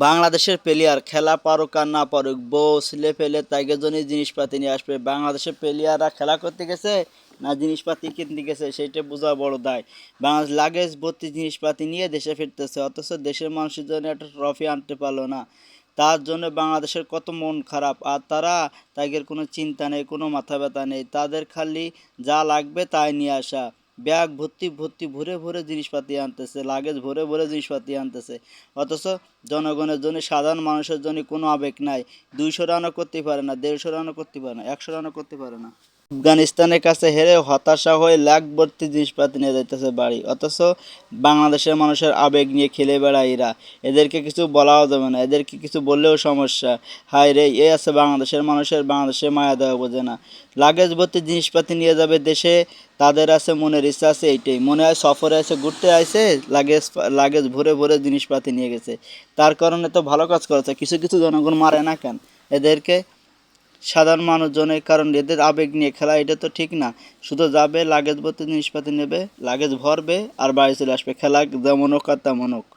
বাংলাদেশের প্লেয়ার খেলা পারুক আর না পারুক, বউ ছেলে পেলে তাইকে জন্য জিনিসপাতি নিয়ে আসবে। বাংলাদেশের প্লেয়াররা খেলা করতে গেছে না জিনিসপাতি কিনতে গেছে সেটা বোঝা বড় দায়। বাংলাদেশ লাগেজ ভর্তি জিনিসপাতি নিয়ে দেশে ফিরতেছে, অথচ দেশের মানুষের জন্য একটা ট্রফি আনতে পারলো না। তার জন্য বাংলাদেশের কত মন খারাপ। আর তারা তাদের কোনো চিন্তা নেই, কোনো মাথা ব্যথা নেই, তাদের খালি যা লাগবে তাই নিয়ে আসা। ব্যাগ ভর্তি ভর্তি ভরে ভরে জিনিসপাতি আনতেছে, লাগেজ ভরে ভরে জিনিসপাতি আনতেছে, অথচ জনগণের জন্য, সাধারণ মানুষের জন্য কোনো আবেগ নাই। 200 রানও করতে পারে না, 150 রানও করতে পারে না, 100 রানও করতে পারে না। আফগানিস্তানের কাছে হেরে হতাশা হয়ে লাখ ভর্তি জিনিসপাতি নিয়ে যাইতেছে বাড়ি, অথচ বাংলাদেশের মানুষের আবেগ নিয়ে খেলে বেড়ায় এরা। এদেরকে কিছু বলাও যাবে না, এদেরকে কিছু বললেও সমস্যা। হায় রে, এ আছে বাংলাদেশের মানুষের, বাংলাদেশের মায়া দেওয়া বোঝে না। লাগেজ ভর্তি জিনিসপাতি নিয়ে যাবে দেশে, তাদের আছে মনের ইচ্ছা আছে এইটাই, মনে হয় সফরে আছে, ঘুরতে আইছে, লাগেজ লাগেজ ভরে ভরে জিনিসপাতি নিয়ে গেছে। তার কারণে তো ভালো কাজ করেছে, কিছু কিছু জনগণ মারে না কেন এদেরকে? সাধারণ মানুষজনের, কারণ এদের আবেগ নিয়ে খেলা এটা তো ঠিক না। শুধু যাবে লাগেজ ভর্তি জিনিসপাতি নেবে, লাগেজ ভরবে আর বাড়ি চলে আসবে, খেলা যেমন হোক আর তেমন হোক।